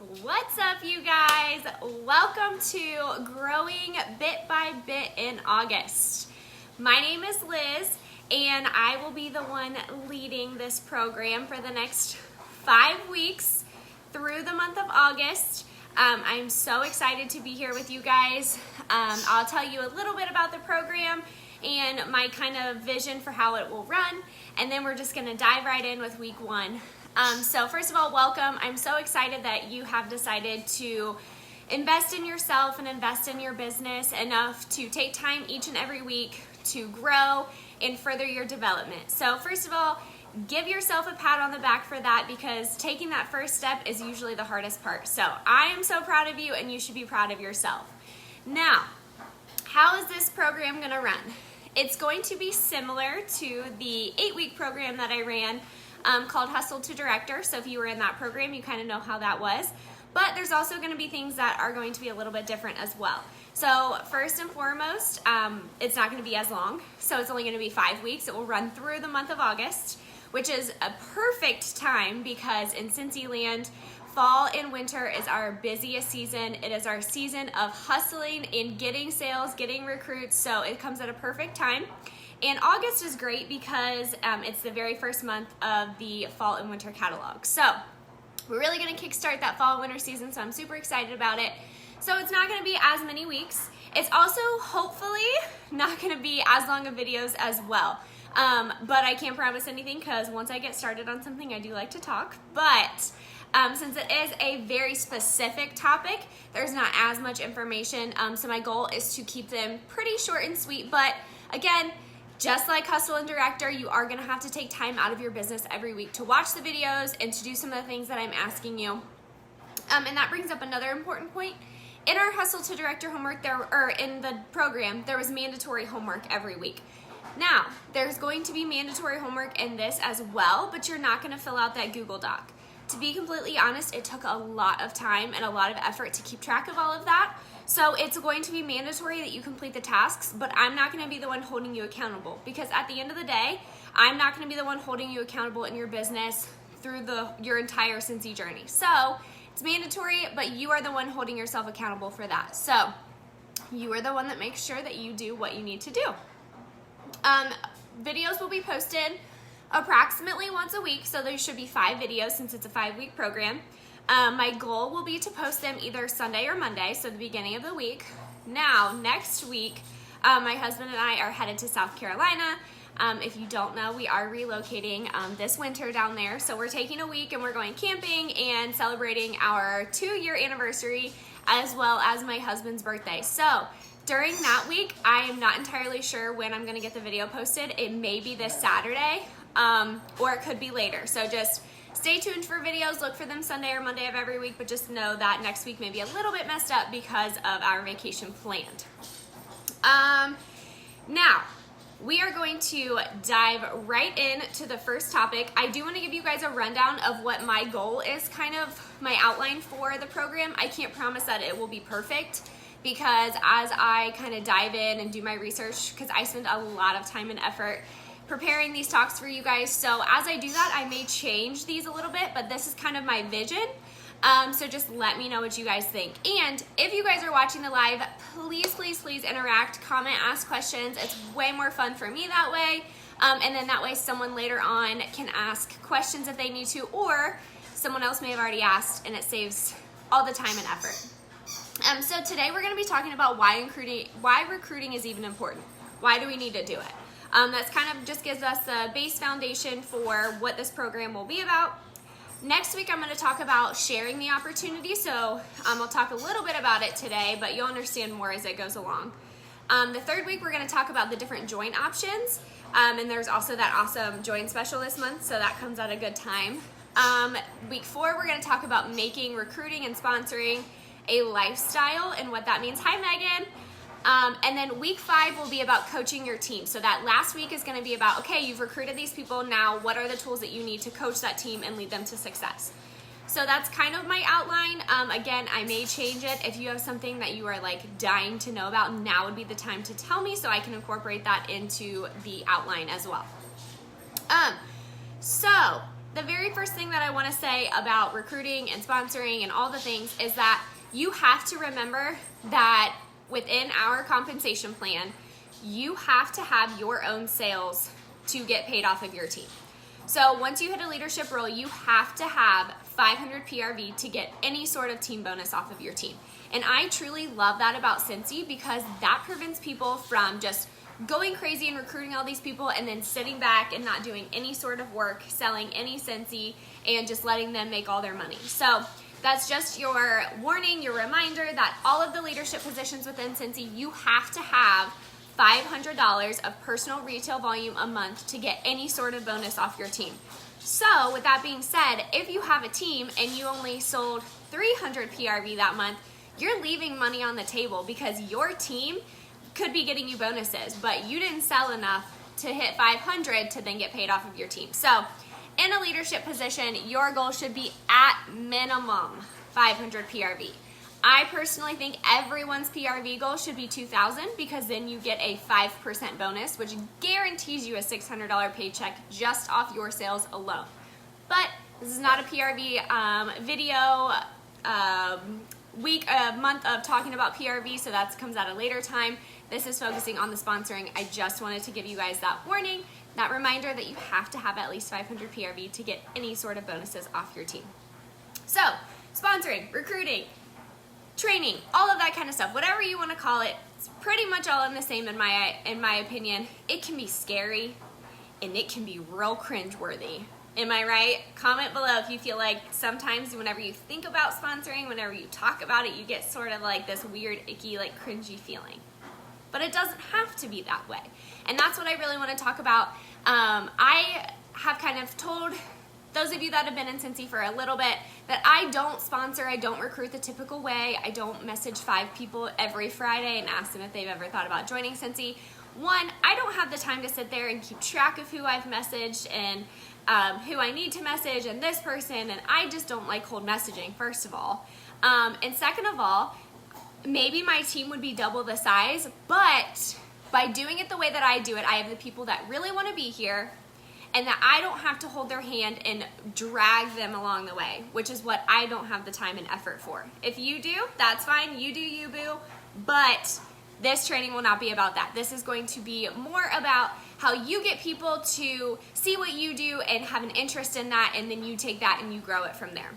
What's up, you guys? Welcome to Growing Bit by Bit in August. My name is Liz, and I will be the one leading this program for the next 5 weeks through the month of August. I'm so excited to be here with you guys. I'll tell you a little bit about the program and my kind of vision for how it will run, and then we're just going to dive right in with week 1. So first of all, welcome. I'm so excited that you have decided to invest in yourself and invest in your business enough to take time each and every week to grow and further your development. So first of all, give yourself a pat on the back for that, because taking that first step is usually the hardest part. So I am so proud of you, and you should be proud of yourself. Now, how is this program going to run? It's going to be similar to the 8-week program that I ran called Hustle to Director. So if you were in that program, you kind of know how that was. But there's also going to be things that are going to be a little bit different as well. So first and foremost, it's not going to be as long. So it's only going to be 5 weeks. It will run through the month of August, which is a perfect time because in Cincy land, fall and winter is our busiest season. It is our season of hustling and getting sales, getting recruits. So it comes at a perfect time. And August is great because it's the very first month of the fall and winter catalog. So we're really going to kickstart that fall and winter season, so I'm super excited about it. So it's not going to be as many weeks. It's also hopefully not going to be as long of videos as well. But I can't promise anything because once I get started on something, I do like to talk. But since it is a very specific topic, there's not as much information. So my goal is to keep them pretty short and sweet. But again, just like Hustle and Director, you are going to have to take time out of your business every week to watch the videos and to do some of the things that I'm asking you. And that brings up another important point. In our Hustle to Director homework, in the program, there was mandatory homework every week. Now, there's going to be mandatory homework in this as well, but you're not going to fill out that Google Doc. To be completely honest, it took a lot of time and a lot of effort to keep track of all of that. So it's going to be mandatory that you complete the tasks, but I'm not going to be the one holding you accountable, because at the end of the day, I'm not going to be the one holding you accountable in your business through your entire Cincy journey. So it's mandatory, but you are the one holding yourself accountable for that. So you are the one that makes sure that you do what you need to do. Videos will be posted approximately once a week, so there should be 5 videos since it's a 5-week program. My goal will be to post them either Sunday or Monday, so the beginning of the week. Now, next week, my husband and I are headed to South Carolina. If you don't know, we are relocating this winter down there. So we're taking a week and we're going camping and celebrating our 2-year anniversary as well as my husband's birthday. So during that week, I am not entirely sure when I'm going to get the video posted. It may be this Saturday or it could be later. So just stay tuned for videos. Look for them Sunday or Monday of every week, but just know that next week may be a little bit messed up because of our vacation planned. Now, we are going to dive right into the first topic. I do want to give you guys a rundown of what my goal is, kind of my outline for the program. I can't promise that it will be perfect because as I kind of dive in and do my research, because I spend a lot of time and effort preparing these talks for you guys. So as I do that, I may change these a little bit, but this is kind of my vision. So just let me know what you guys think. And if you guys are watching the live, please interact, comment, ask questions. It's way more fun for me that way. And then that way someone later on can ask questions if they need to, or someone else may have already asked, and it saves all the time and effort. So today we're going to be talking about why recruiting is even important. Why do we need to do it? That's kind of just gives us a base foundation for what this program will be about. Next week, I'm going to talk about sharing the opportunity. So I'll talk a little bit about it today, but you'll understand more as it goes along. The 3rd week, we're going to talk about the different join options. And there's also that awesome join special this month, so that comes at a good time. Week 4, we're going to talk about making recruiting and sponsoring a lifestyle and what that means. Hi, Megan. And then week 5 will be about coaching your team. So that last week is going to be about, okay, you've recruited these people. Now, what are the tools that you need to coach that team and lead them to success? So that's kind of my outline. Again, I may change it. If you have something that you are like dying to know about, now would be the time to tell me so I can incorporate that into the outline as well. So the very first thing that I want to say about recruiting and sponsoring and all the things is that you have to remember that within our compensation plan, you have to have your own sales to get paid off of your team. So once you hit a leadership role, you have to have 500 PRV to get any sort of team bonus off of your team. And I truly love that about Cincy, because that prevents people from just going crazy and recruiting all these people and then sitting back and not doing any sort of work, selling any Cincy, and just letting them make all their money. So that's just your warning, your reminder that all of the leadership positions within Cincy, you have to have $500 of personal retail volume a month to get any sort of bonus off your team. So with that being said, if you have a team and you only sold 300 PRV that month, you're leaving money on the table because your team could be getting you bonuses, but you didn't sell enough to hit 500 to then get paid off of your team. So in a leadership position, your goal should be at minimum 500 PRV. I personally think everyone's PRV goal should be 2,000, because then you get a 5% bonus, which guarantees you a $600 paycheck just off your sales alone. But this is not a PRV video month of talking about PRV, so that comes at a later time. This is focusing on the sponsoring. I just wanted to give you guys that warning, that reminder that you have to have at least 500 PRV to get any sort of bonuses off your team. So sponsoring, recruiting, training, all of that kind of stuff, whatever you want to call it, it's pretty much all in the same in my opinion. It can be scary and it can be real cringeworthy. Am I right? Comment below if you feel like sometimes whenever you think about sponsoring, whenever you talk about it, you get sort of like this weird, icky, like cringy feeling. But it doesn't have to be that way. And that's what I really want to talk about. I have kind of told those of you that have been in Cincy for a little bit that I don't sponsor, I don't recruit the typical way. I don't message 5 people every Friday and ask them if they've ever thought about joining Cincy. One, I don't have the time to sit there and keep track of who I've messaged and who I need to message and this person, and I just don't like cold messaging, first of all. And second of all, maybe my team would be double the size, but by doing it the way that I do it, I have the people that really want to be here, and that I don't have to hold their hand and drag them along the way, which is what I don't have the time and effort for. If you do, that's fine. You do you, boo. But this training will not be about that. This is going to be more about how you get people to see what you do and have an interest in that, and then you take that and you grow it from there.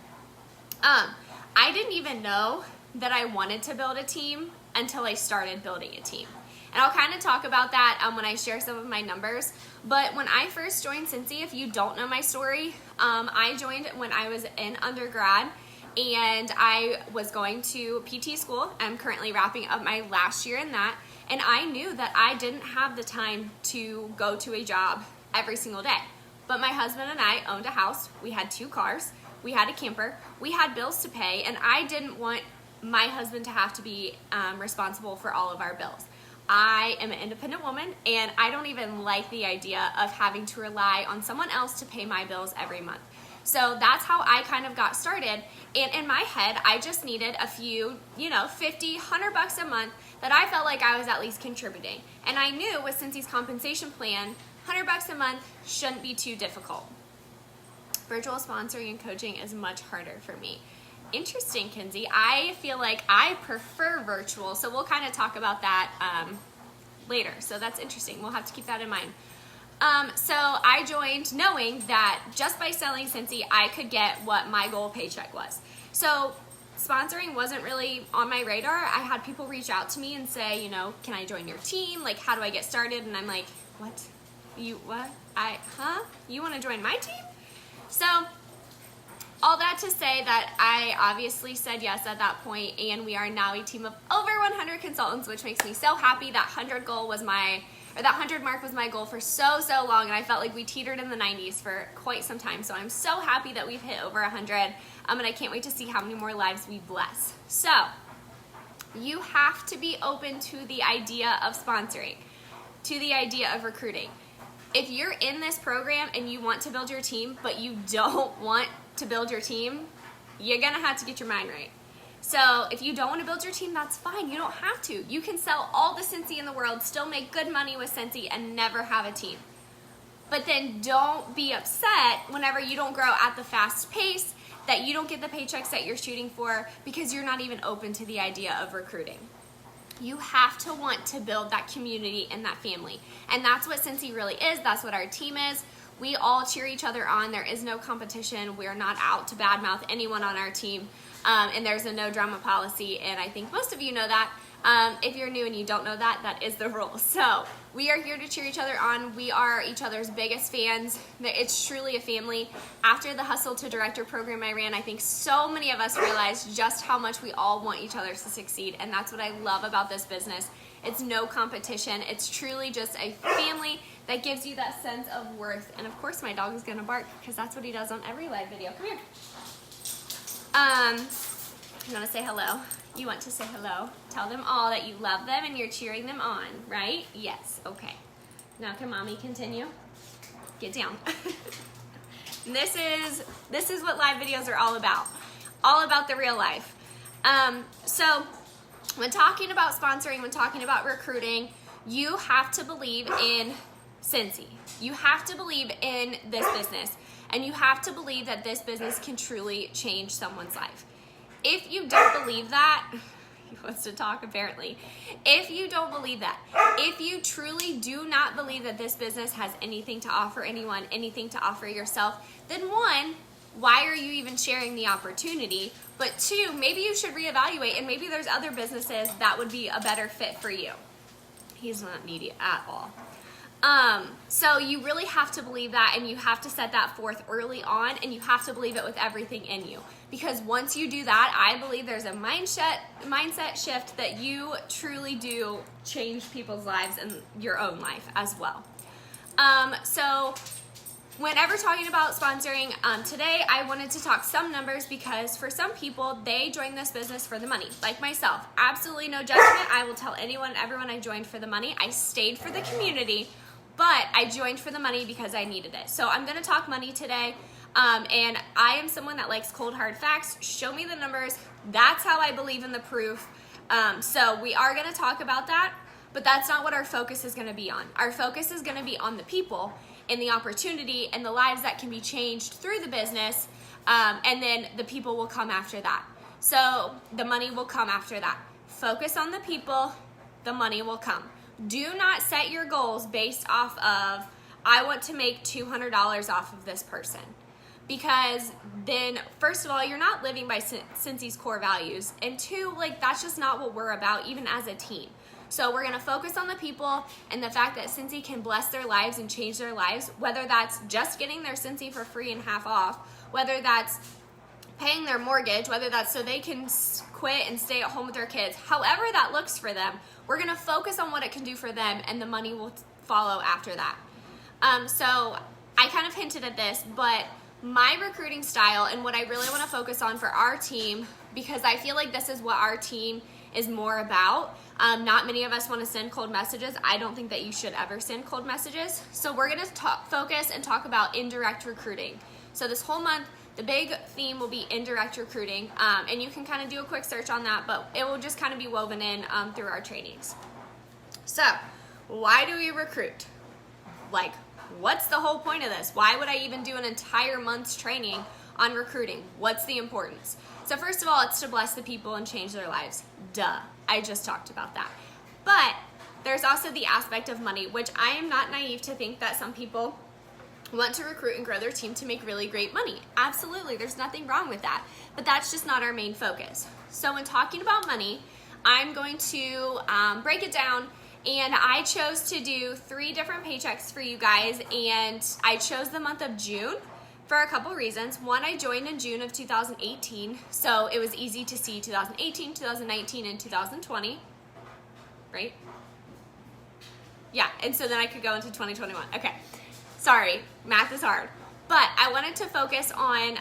I didn't even know that I wanted to build a team until I started building a team. And I'll kind of talk about that when I share some of my numbers. But when I first joined Cincy, if you don't know my story, I joined when I was in undergrad, and I was going to PT school. I'm currently wrapping up my last year in that, and I knew that I didn't have the time to go to a job every single day. But my husband and I owned a house. We had 2 cars. We had a camper. We had bills to pay, and I didn't want my husband to have to be responsible for all of our bills. I am an independent woman, and I don't even like the idea of having to rely on someone else to pay my bills every month. So that's how I kind of got started. And in my head, I just needed a few, $50, $100 a month that I felt like I was at least contributing. And I knew with Cincy's compensation plan, $100 a month shouldn't be too difficult. Virtual sponsoring and coaching is much harder for me. Interesting, Kinsey. I feel like I prefer virtual, so we'll kind of talk about that later. So that's interesting. We'll have to keep that in mind. So I joined knowing that just by selling Cincy, I could get what my goal paycheck was. So sponsoring wasn't really on my radar. I had people reach out to me and say, can I join your team? Like, how do I get started? And I'm like, what? You want to join my team? So all that to say that I obviously said yes at that point, and we are now a team of over 100 consultants, which makes me so happy. That 100 mark was my goal for so long, and I felt like we teetered in the 90s for quite some time. So I'm so happy that we've hit over 100, and I can't wait to see how many more lives we bless. So you have to be open to the idea of sponsoring, to the idea of recruiting. If you're in this program and you want to build your team, but you don't want to build your team, you're gonna have to get your mind right. So if you don't want to build your team, that's fine. You don't have to. You can sell all the Cincy in the world, still make good money with Cincy, and never have a team. but then don't be upset whenever you don't grow at the fast pace, that you don't get the paychecks that you're shooting for because you're not even open to the idea of recruiting. You have to want to build that community and that family. And that's what Cincy really is. That's what our team is. We all cheer each other on. There is no competition. We're not out to badmouth anyone on our team. And there's a no drama policy. And I think most of you know that. If you're new and you don't know that, that is the rule. So we are here to cheer each other on. We are each other's biggest fans. It's truly a family. After the Hustle to Director program I ran, I think so many of us realized just how much we all want each other to succeed. And that's what I love about this business. It's no competition. It's truly just a family that gives you that sense of worth. And of course my dog is gonna bark because that's what he does on every live video. Come here. You wanna say hello? You want to say hello. Tell them all that you love them and you're cheering them on, right? Yes, okay. Now can mommy continue? Get down. This is what live videos are all about the real life. So when talking about sponsoring, when talking about recruiting, you have to believe in Cincy. You have to believe in this business, and you have to believe that this business can truly change someone's life. If you don't believe that, he wants to talk apparently. If you don't believe that, if you truly do not believe that this business has anything to offer anyone, anything to offer yourself, then one, why are you even sharing the opportunity? But two, maybe you should reevaluate, and maybe there's other businesses that would be a better fit for you. He's not needy at all. So you really have to believe that, and you have to set that forth early on, and you have to believe it with everything in you. Because once you do that, I believe there's a mindset shift that you truly do change people's lives and your own life as well. So whenever talking about sponsoring, today I wanted to talk some numbers because for some people, they join this business for the money, like myself. Absolutely no judgment. I will tell anyone and everyone I joined for the money. I stayed for the community, but I joined for the money because I needed it. So I'm gonna talk money today, and I am someone that likes cold hard facts. Show me the numbers. That's how I believe in the proof. So we are gonna talk about that, but that's not what our focus is gonna be on. Our focus is gonna be on the people and the opportunity and the lives that can be changed through the business, and then the people will come after that. So the money will come after that. Focus on the people, the money will come. Do not set your goals based off of, I want to make $200 off of this person. Because then, first of all, you're not living by Cincy's core values. And two, like, that's just not what we're about, even as a team. So we're gonna focus on the people and the fact that Cincy can bless their lives and change their lives, whether that's just getting their Cincy for free and half off, whether that's paying their mortgage, whether that's so they can quit and stay at home with their kids, however that looks for them, we're gonna focus on what it can do for them, and the money will follow after that. So I kind of hinted at this, but my recruiting style and what I really wanna focus on for our team, because I feel like this is what our team is more about. Not many of us want to send cold messages. I don't think that you should ever send cold messages. So we're going to focus and talk about indirect recruiting. So this whole month, the big theme will be indirect recruiting. And you can kind of do a quick search on that, but it will just kind of be woven in through our trainings. So why do we recruit? Like, what's the whole point of this? Why would I even do an entire month's training on recruiting? What's the importance? So first of all, it's to bless the people and change their lives. Duh, I just talked about that. But there's also the aspect of money, which I am not naive to think that some people want to recruit and grow their team to make really great money. Absolutely, there's nothing wrong with that. But that's just not our main focus. So when talking about money, I'm going to break it down, and I chose to do 3 different paychecks for you guys, and I chose the month of June for a couple reasons. One, I joined in June of 2018, so it was easy to see 2018, 2019, and 2020, right? Yeah, and so then I could go into 2021. Okay, sorry, math is hard. But I wanted to focus on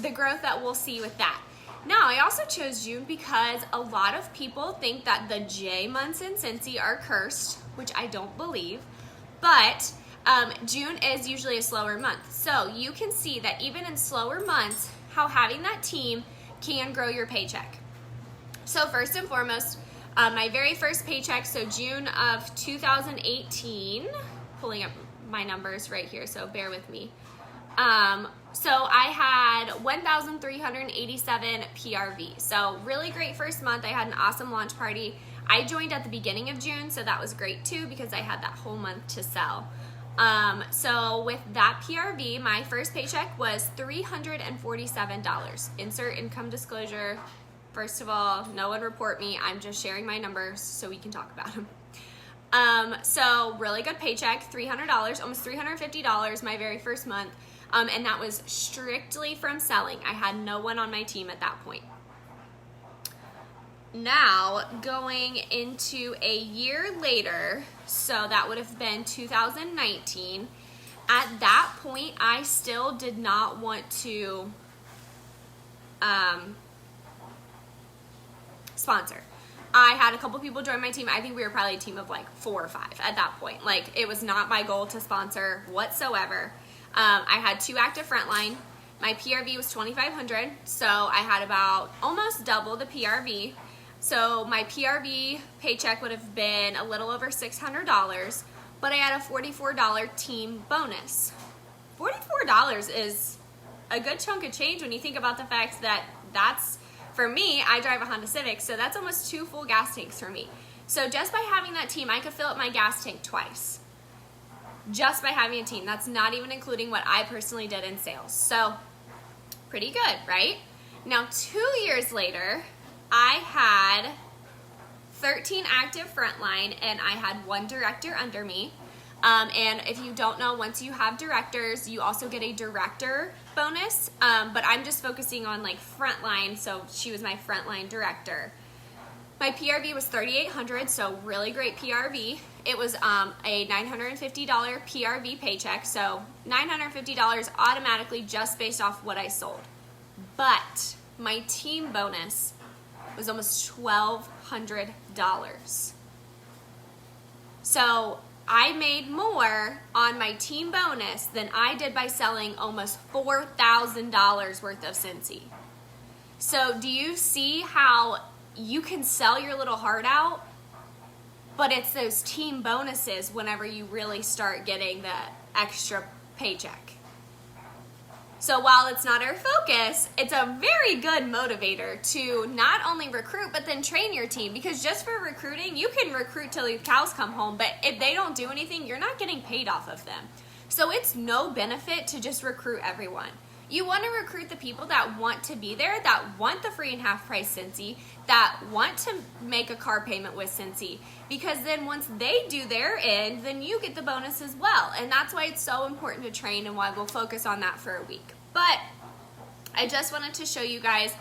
the growth that we'll see with that. Now, I also chose June because a lot of people think that the J months in Cincy are cursed, which I don't believe, but June is usually a slower month. So you can see that even in slower months, how having that team can grow your paycheck. So first and foremost, my very first paycheck, so June of 2018, pulling up my numbers right here, so bear with me. So I had 1,387 PRV. So really great first month. I had an awesome launch party. I joined at the beginning of June, so that was great too because I had that whole month to sell. So with that PRV, my first paycheck was $347. Insert income disclosure. First of all, no one report me. I'm just sharing my numbers so we can talk about them. So really good paycheck, $300, almost $350 my very first month. And that was strictly from selling. I had no one on my team at that point. Now, going into a year later, so that would have been 2019, at that point, I still did not want to sponsor. I had a couple people join my team. I think we were probably a team of like 4 or 5 at that point. Like, it was not my goal to sponsor whatsoever. I had 2 active frontline. My PRV was 2,500, so I had about almost double the PRV. So my PRV paycheck would have been a little over $600, but I had a $44 team bonus. $44 is a good chunk of change when you think about the fact that that's, for me, I drive a Honda Civic, so that's almost 2 full gas tanks for me. So just by having that team, I could fill up my gas tank twice. Just by having a team. That's not even including what I personally did in sales. So pretty good, right? Now 2 years later, I had 13 active frontline and I had 1 director under me. And if you don't know, once you have directors, you also get a director bonus. But I'm just focusing on like frontline, so she was my frontline director. My PRV was 3,800, so really great PRV. It was a $950 PRV paycheck, so $950 automatically just based off what I sold. But my team bonus was almost $1,200. So I made more on my team bonus than I did by selling almost $4,000 worth of Cincy. So do you see how you can sell your little heart out, but it's those team bonuses whenever you really start getting the extra paycheck? So while it's not our focus, it's a very good motivator to not only recruit, but then train your team. Because just for recruiting, you can recruit till your cows come home, but if they don't do anything, you're not getting paid off of them. So it's no benefit to just recruit everyone. You want to recruit the people that want to be there, that want the free and half price Cincy, that want to make a car payment with Cincy, because then once they do their end, then you get the bonus as well. And that's why it's so important to train and why we'll focus on that for a week. But I just wanted to show you guys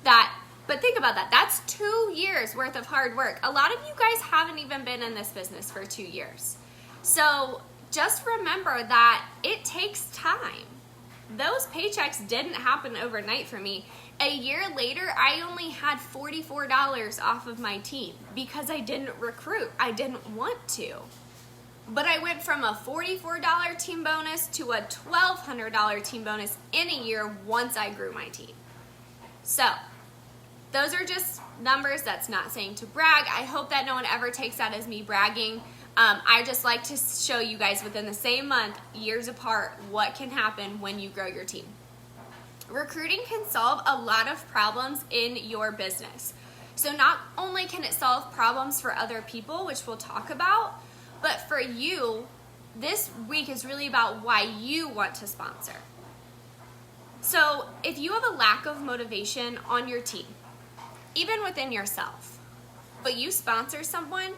that, but think about that. That's 2 years worth of hard work. A lot of you guys haven't even been in this business for 2 years. So just remember that it takes time. Those paychecks didn't happen overnight for me. A year later, I only had $44 off of my team because I didn't recruit. I didn't want to. But I went from a $44 team bonus to a $1,200 team bonus in a year once I grew my team. So those are just numbers. That's not saying to brag. I hope that no one ever takes that as me bragging. I just like to show you guys within the same month, years apart, what can happen when you grow your team. Recruiting can solve a lot of problems in your business. So not only can it solve problems for other people, which we'll talk about, but for you, this week is really about why you want to sponsor. So if you have a lack of motivation on your team, even within yourself, but you sponsor someone,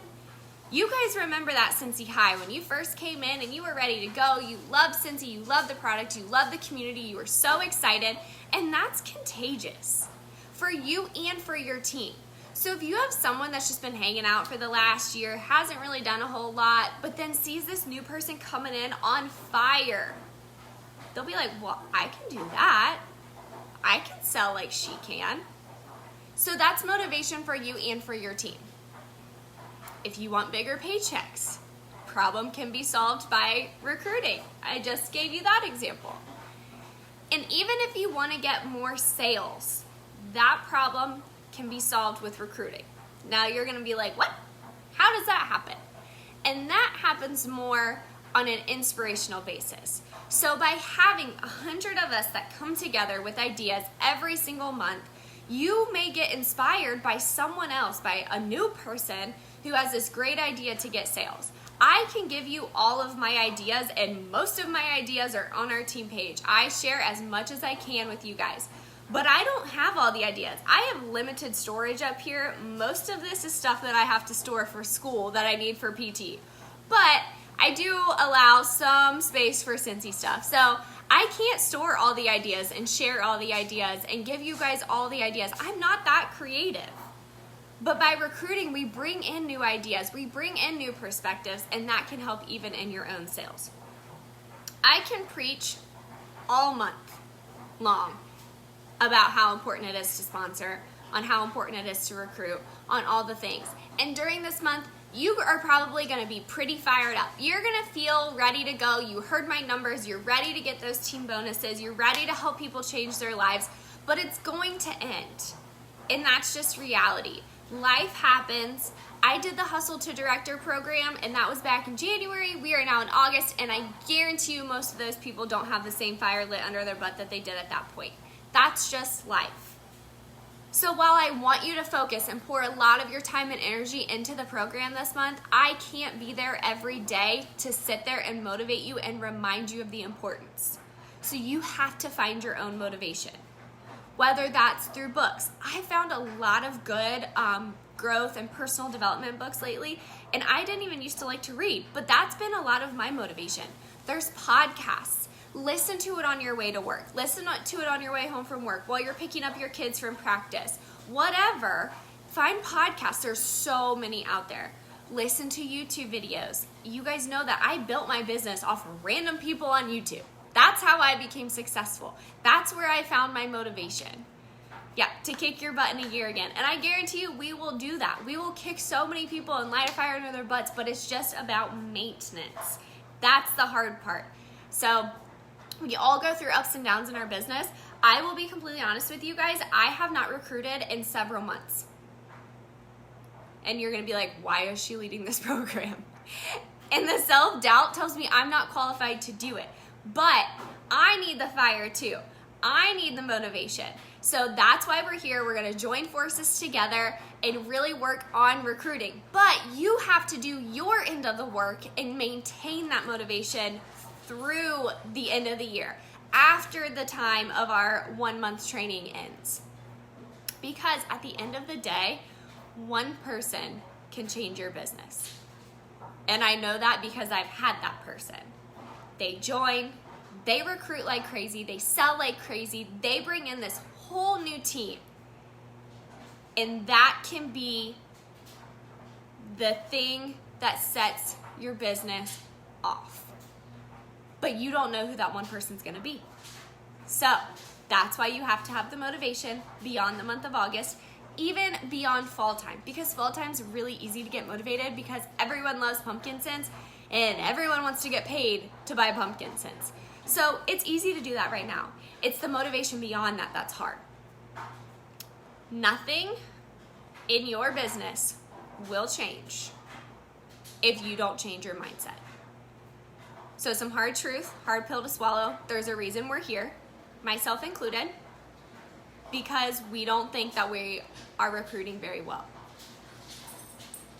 you guys remember that Cincy high when you first came in and you were ready to go. You loved Cincy, you loved the product, you loved the community, you were so excited, and that's contagious for you and for your team. So if you have someone that's just been hanging out for the last year, hasn't really done a whole lot, but then sees this new person coming in on fire, they'll be like, well, I can do that. I can sell like she can. So that's motivation for you and for your team. If you want bigger paychecks, problem can be solved by recruiting. I just gave you that example. And even if you want to get more sales, that problem can be solved with recruiting. Now you're going to be like, what? How does that happen? And that happens more on an inspirational basis. So by having 100 of us that come together with ideas every single month, you may get inspired by someone else, by a new person who has this great idea to get sales. I can give you all of my ideas, and most of my ideas are on our team page. I share as much as I can with you guys, but I don't have all the ideas. I have limited storage up here. Most of this is stuff that I have to store for school that I need for PT, but I do allow some space for Cincy stuff. So I can't store all the ideas and share all the ideas and give you guys all the ideas. I'm not that creative. But by recruiting, we bring in new ideas, we bring in new perspectives, and that can help even in your own sales. I can preach all month long about how important it is to sponsor, on how important it is to recruit, on all the things. And during this month, you are probably going to be pretty fired up. You're going to feel ready to go. You heard my numbers. You're ready to get those team bonuses. You're ready to help people change their lives. But it's going to end. And that's just reality. Life happens. I did the Hustle to Director program, and that was back in January. We are now in August, and I guarantee you most of those people don't have the same fire lit under their butt that they did at that point. That's just life. So while I want you to focus and pour a lot of your time and energy into the program this month, I can't be there every day to sit there and motivate you and remind you of the importance. So you have to find your own motivation. Whether that's through books. I found a lot of good growth and personal development books lately, and I didn't even used to like to read, but that's been a lot of my motivation. There's podcasts. Listen to it on your way to work. Listen to it on your way home from work, while you're picking up your kids from practice. Whatever, find podcasts. There's so many out there. Listen to YouTube videos. You guys know that I built my business off of random people on YouTube. That's how I became successful. That's where I found my motivation. Yeah, to kick your butt in a year again. And I guarantee you we will do that. We will kick so many people and light a fire under their butts, but it's just about maintenance. That's the hard part. So we all go through ups and downs in our business. I will be completely honest with you guys. I have not recruited in several months. And you're going to be like, why is she leading this program? And the self-doubt tells me I'm not qualified to do it. But I need the fire too. I need the motivation. So that's why we're here. We're going to join forces together and really work on recruiting. But you have to do your end of the work and maintain that motivation through the end of the year, after the time of our 1 month training ends. Because at the end of the day, one person can change your business. And I know that because I've had that person. They join, they recruit like crazy, they sell like crazy, they bring in this whole new team. And that can be the thing that sets your business off. But you don't know who that one person's gonna be. So that's why you have to have the motivation beyond the month of August, even beyond fall time. Because fall time's really easy to get motivated because everyone loves pumpkin scents and everyone wants to get paid to buy pumpkin scents. So it's easy to do that right now. It's the motivation beyond that that's hard. Nothing in your business will change if you don't change your mindset. So some hard truth, hard pill to swallow. There's a reason we're here, myself included, because we don't think that we are recruiting very well.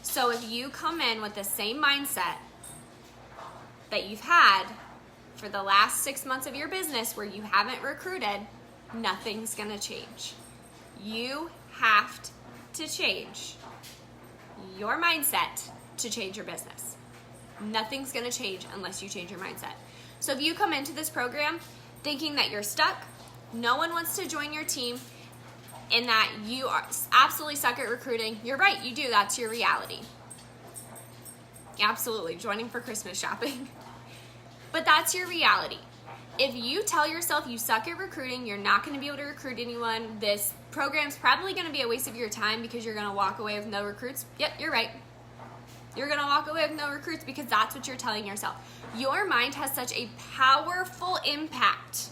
So if you come in with the same mindset that you've had for the last 6 months of your business where you haven't recruited, nothing's gonna change. You have to change your mindset to change your business. Nothing's gonna change unless you change your mindset. So if you come into this program thinking that you're stuck, no one wants to join your team, and that you are absolutely suck at recruiting, you're right, you do, that's your reality. Absolutely, joining for Christmas shopping. But that's your reality. If you tell yourself you suck at recruiting, you're not going to be able to recruit anyone, this program's probably going to be a waste of your time because you're going to walk away with no recruits. Yep, you're right. You're going to walk away with no recruits because that's what you're telling yourself. Your mind has such a powerful impact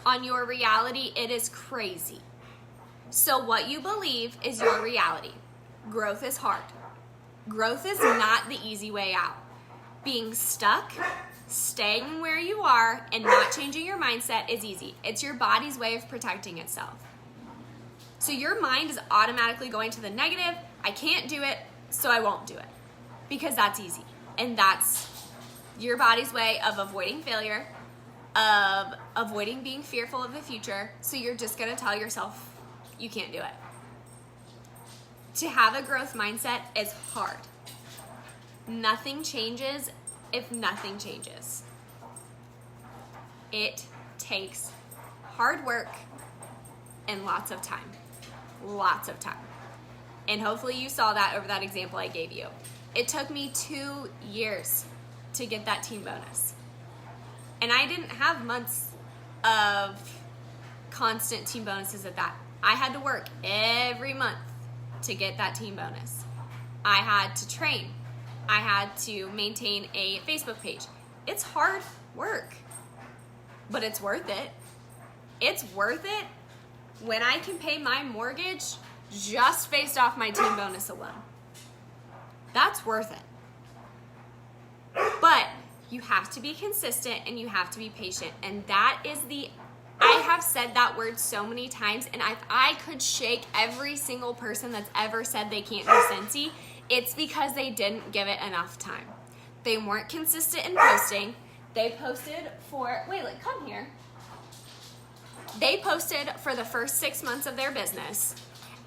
on your reality, it is crazy. So what you believe is your reality. Growth is hard. Growth is not the easy way out. Being stuck Staying where you are and not changing your mindset is easy. It's your body's way of protecting itself. So your mind is automatically going to the negative. I can't do it, so I won't do it. Because that's easy. And that's your body's way of avoiding failure, of avoiding being fearful of the future. So you're just going to tell yourself you can't do it. To have a growth mindset is hard. Nothing changes if nothing changes. It takes hard work and lots of time. Lots of time. And hopefully you saw that over that example I gave you. It took me 2 years to get that team bonus. And I didn't have months of constant team bonuses at that. I had to work every month to get that team bonus. I had to train. I had to maintain a Facebook page. It's hard work, but it's worth it. It's worth it when I can pay my mortgage just based off my team bonus alone. That's worth it. But you have to be consistent and you have to be patient. And that is I have said that word so many times, and if I could shake every single person that's ever said they can't do Scentsy, it's because they didn't give it enough time. They weren't consistent in posting. They posted for, come here. They posted for the first 6 months of their business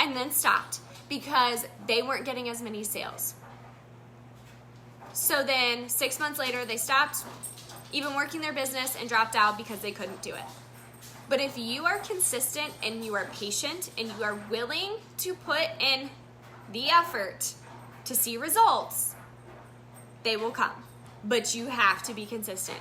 and then stopped because they weren't getting as many sales. So then 6 months later, they stopped even working their business and dropped out because they couldn't do it. But if you are consistent and you are patient and you are willing to put in the effort to see results, they will come. But you have to be consistent.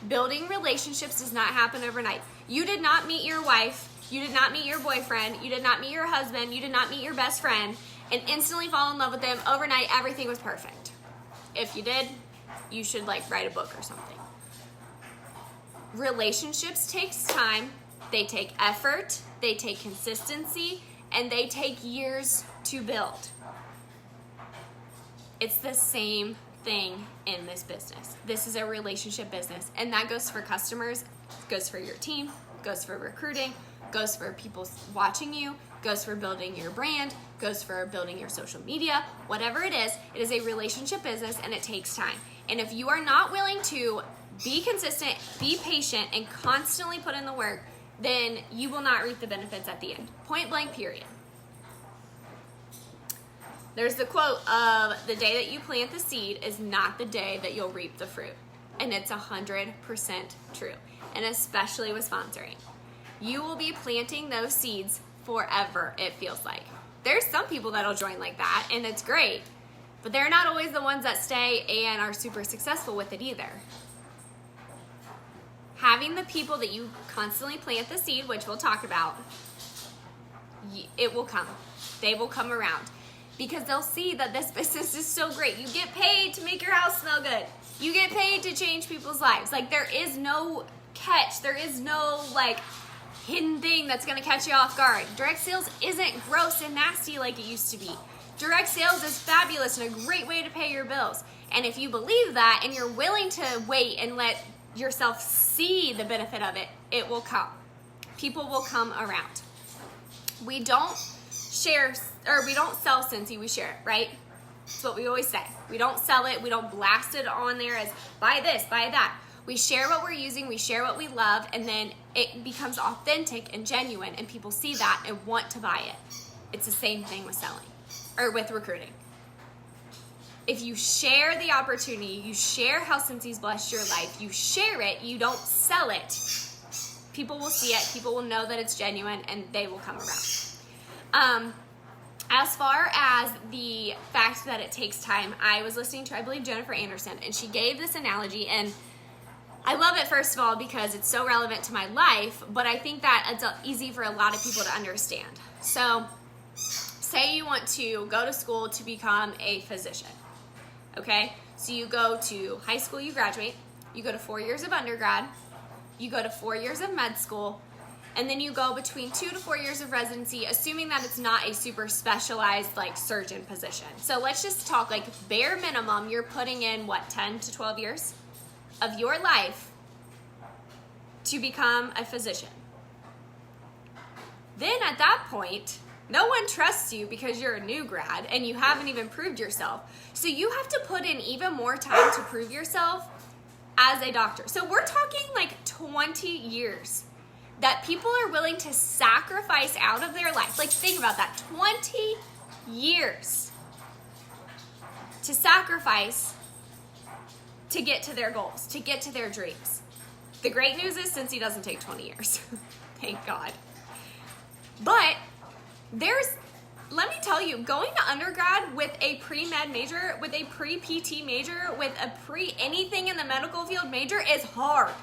Building relationships does not happen overnight. You did not meet your wife, you did not meet your boyfriend, you did not meet your husband, you did not meet your best friend, and instantly fall in love with them overnight. Everything was perfect. If you did, you should write a book or something. Relationships takes time, they take effort, they take consistency, and they take years to build. It's the same thing in this business. This is a relationship business, and that goes for customers, goes for your team, goes for recruiting, goes for people watching you, goes for building your brand, goes for building your social media, whatever it is a relationship business and it takes time. And if you are not willing to be consistent, be patient, and constantly put in the work, then you will not reap the benefits at the end. Point blank, period. There's the quote of the day that you plant the seed is not the day that you'll reap the fruit. And it's 100% true. And especially with sponsoring. You will be planting those seeds forever, it feels like. There's some people that'll join like that, and it's great. But they're not always the ones that stay and are super successful with it either. Having the people that you constantly plant the seed, which we'll talk about, it will come. They will come around. Because they'll see that this business is so great. You get paid to make your house smell good. You get paid to change people's lives. There is no catch. There is no hidden thing that's gonna catch you off guard. Direct sales isn't gross and nasty like it used to be. Direct sales is fabulous and a great way to pay your bills. And if you believe that and you're willing to wait and let yourself see the benefit of it, it will come. People will come around. We don't sell Scentsy, we share it, right? That's what we always say. We don't sell it, we don't blast it on there as buy this, buy that. We share what we're using, we share what we love, and then it becomes authentic and genuine, and people see that and want to buy it. It's the same thing with selling, or with recruiting. If you share the opportunity, you share how Scentsy's blessed your life, you share it, you don't sell it, people will see it, people will know that it's genuine, and they will come around. As far as the fact that it takes time, I was listening to, I believe, Jennifer Anderson, and she gave this analogy, and I love it, first of all, because it's so relevant to my life, but I think that it's easy for a lot of people to understand. So, say you want to go to school to become a physician, okay? So you go to high school, you graduate, you go to 4 years of undergrad, you go to 4 years of med school, and then you go between 2 to 4 years of residency, assuming that it's not a super specialized surgeon position. So let's just talk bare minimum, you're putting in 10 to 12 years? of your life to become a physician. Then at that point, no one trusts you because you're a new grad and you haven't even proved yourself. So you have to put in even more time to prove yourself as a doctor. So we're talking like 20 years that people are willing to sacrifice out of their life. Like, think about that, 20 years to sacrifice to get to their goals, to get to their dreams. The great news is Cincy doesn't take 20 years. Thank God. But let me tell you, going to undergrad with a pre-med major, with a pre-PT major, with a pre-anything in the medical field major is hard.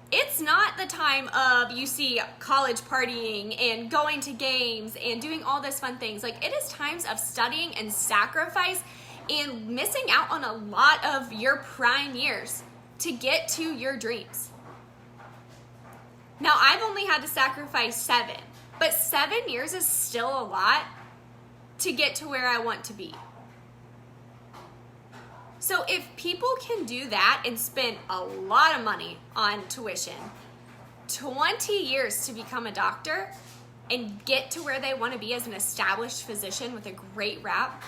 It's not the time of you see college partying and going to games and doing all this fun things. Like, it is times of studying and sacrifice and missing out on a lot of your prime years to get to your dreams. Now, I've only had to sacrifice 7, but 7 years is still a lot to get to where I want to be. So if people can do that and spend a lot of money on tuition, 20 years to become a doctor and get to where they want to be as an established physician with a great rap,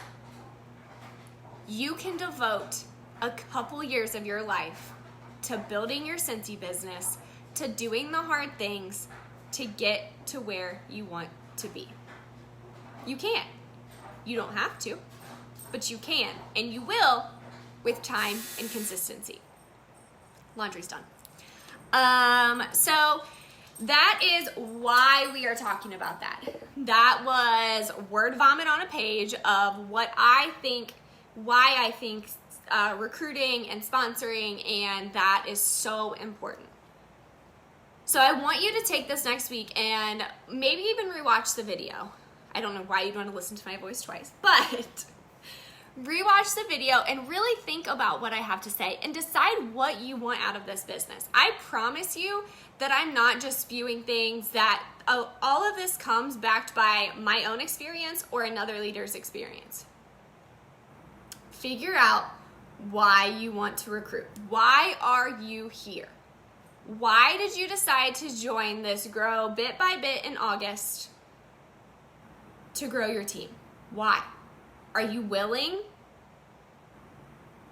you can devote a couple years of your life to building your Cincy business, to doing the hard things to get to where you want to be. You can. You don't have to, but you can, and you will with time and consistency. Laundry's done. So that is why we are talking about that. That was word vomit on a page of what I think, why I think recruiting and sponsoring, and that is so important. So I want you to take this next week and maybe even rewatch the video. I don't know why you'd want to listen to my voice twice, but rewatch the video and really think about what I have to say and decide what you want out of this business. I promise you that I'm not just spewing things that all of this comes backed by my own experience or another leader's experience. Figure out why you want to recruit. Why are you here? Why did you decide to join this Grow Bit by Bit in August to grow your team? Why? Are you willing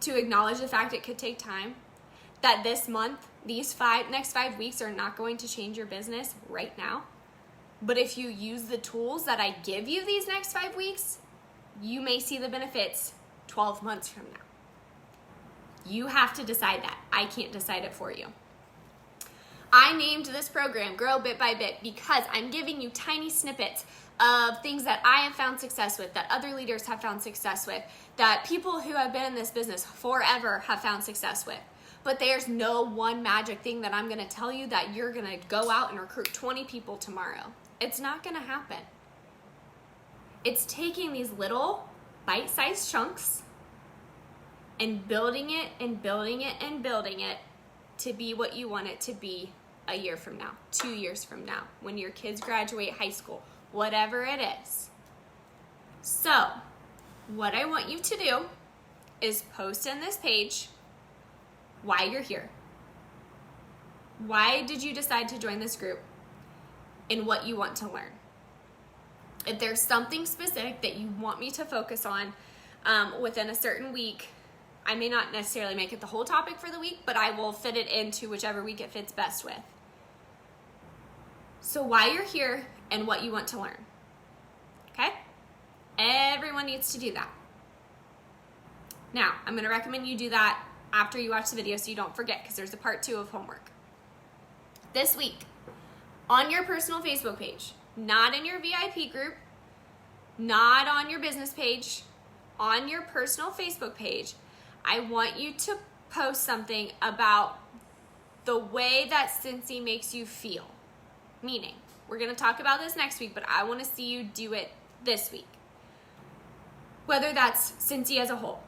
to acknowledge the fact it could take time? That this month, these next 5 weeks are not going to change your business right now. But if you use the tools that I give you these next 5 weeks, you may see the benefits 12 months from now. You have to decide that. I can't decide it for you. I named this program Grow Bit by Bit because I'm giving you tiny snippets of things that I have found success with, that other leaders have found success with, that people who have been in this business forever have found success with. But there's no one magic thing that I'm going to tell you that you're going to go out and recruit 20 people tomorrow. It's not going to happen. It's taking these little bite-sized chunks and building it and building it and building it to be what you want it to be a year from now, 2 years from now, when your kids graduate high school, whatever it is. So, what I want you to do is post in this page why you're here. Why did you decide to join this group? And what you want to learn. If there's something specific that you want me to focus on within a certain week, I may not necessarily make it the whole topic for the week, but I will fit it into whichever week it fits best with. So why you're here and what you want to learn. Okay? Everyone needs to do that. Now, I'm going to recommend you do that after you watch the video so you don't forget, because there's a part 2 of homework. This week, on your personal Facebook page, not in your VIP group, not on your business page, on your personal Facebook page, I want you to post something about the way that Cincy makes you feel. Meaning, we're going to talk about this next week, but I want to see you do it this week. Whether that's Cincy as a whole,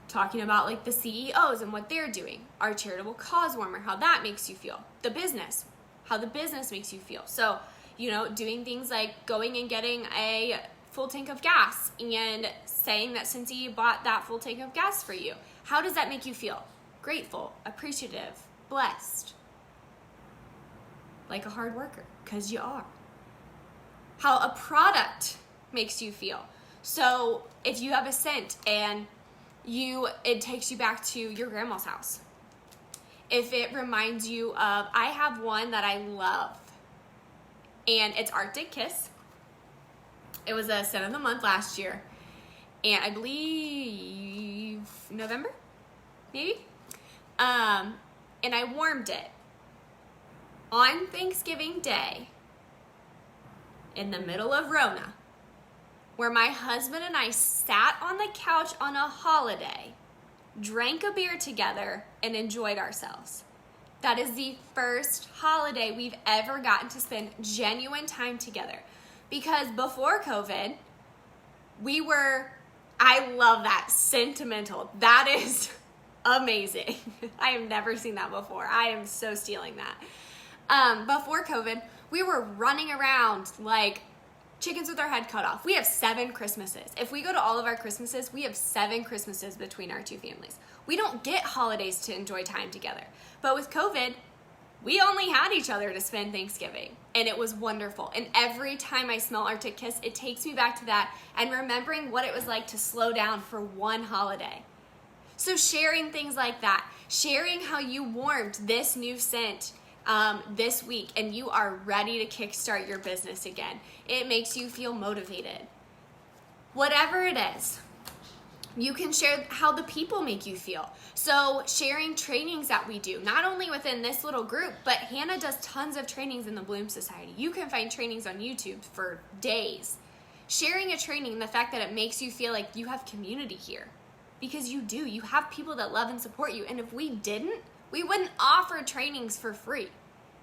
talking about like the CEOs and what they're doing, our charitable cause warmer, how that makes you feel, the business, how the business makes you feel. So, doing things like going and getting a full tank of gas and saying that Cincy bought that full tank of gas for you. How does that make you feel? grateful, appreciative, blessed, like a hard worker, because you are. How a product makes you feel. So if you have a scent and it takes you back to your grandma's house. If it reminds you of, I have one that I love, and it's Arctic Kiss. It was a scent of the month last year, and I believe November, maybe? And I warmed it on Thanksgiving Day in the middle of Rona, where my husband and I sat on the couch on a holiday, drank a beer together, and enjoyed ourselves. That is the first holiday we've ever gotten to spend genuine time together. Because before COVID, I love that, sentimental. That is amazing. I have never seen that before. I am so stealing that. Before COVID, we were running around like chickens with our head cut off. We have 7 Christmases. If we go to all of our Christmases, we have 7 Christmases between our 2 families. We don't get holidays to enjoy time together. But with COVID, we only had each other to spend Thanksgiving, and it was wonderful. And every time I smell Arctic Kiss, it takes me back to that and remembering what it was like to slow down for one holiday. So sharing things like that, sharing how you warmed this new scent this week and you are ready to kickstart your business again. It makes you feel motivated. Whatever it is, you can share how the people make you feel. So sharing trainings that we do, not only within this little group, but Hannah does tons of trainings in the Bloom Society. You can find trainings on YouTube for days. Sharing a training, the fact that it makes you feel like you have community here. Because you do. You have people that love and support you. And if we didn't, we wouldn't offer trainings for free.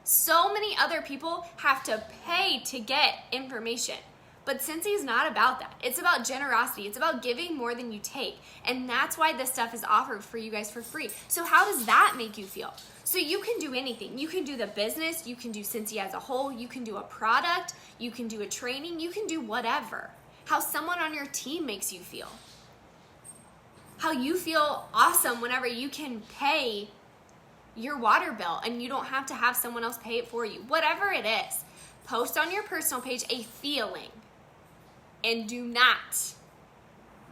So many other people have to pay to get information. But Cincy's not about that. It's about generosity. It's about giving more than you take. And that's why this stuff is offered for you guys for free. So how does that make you feel? So you can do anything. You can do the business. You can do Cincy as a whole. You can do a product. You can do a training. You can do whatever. How someone on your team makes you feel. How you feel awesome whenever you can pay your water bill and you don't have to have someone else pay it for you. Whatever it is, post on your personal page a feeling and do not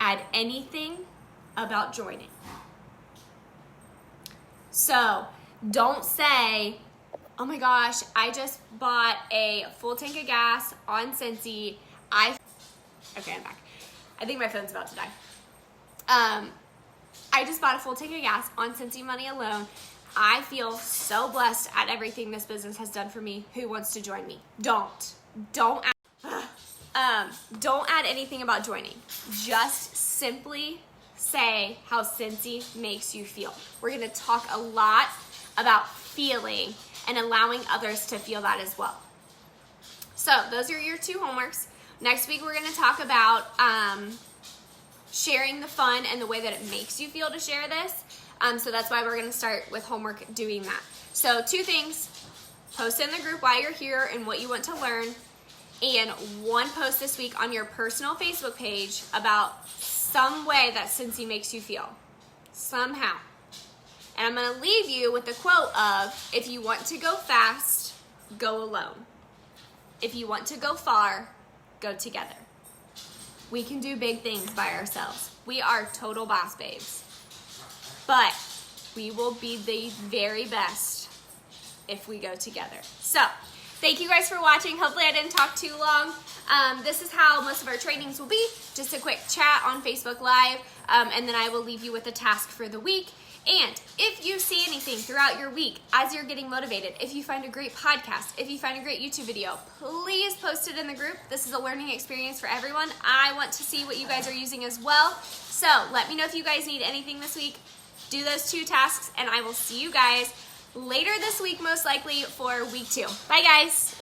add anything about joining. So don't say, oh my gosh, I just bought a full tank of gas on Cincy. Okay, I'm back. I think my phone's about to die. I just bought a full tank of gas on Cincy money alone. I feel so blessed at everything this business has done for me. Who wants to join me? Don't add anything about joining. Just simply say how Cincy makes you feel. We're going to talk a lot about feeling and allowing others to feel that as well. So those are your 2 homeworks. Next week we're going to talk about sharing the fun and the way that it makes you feel to share this. So that's why we're going to start with homework doing that. So 2 things. Post in the group why you're here and what you want to learn. And 1 post this week on your personal Facebook page about some way that Cincy makes you feel. Somehow. And I'm going to leave you with the quote of, if you want to go fast, go alone. If you want to go far, go together. We can do big things by ourselves. We are total boss babes. But we will be the very best if we go together. So, thank you guys for watching. Hopefully I didn't talk too long. This is how most of our trainings will be. Just a quick chat on Facebook Live, and then I will leave you with a task for the week. And if you see anything throughout your week as you're getting motivated, if you find a great podcast, if you find a great YouTube video, please post it in the group. This is a learning experience for everyone. I want to see what you guys are using as well. So let me know if you guys need anything this week. Do those 2 tasks, and I will see you guys later this week, most likely, for week 2. Bye, guys.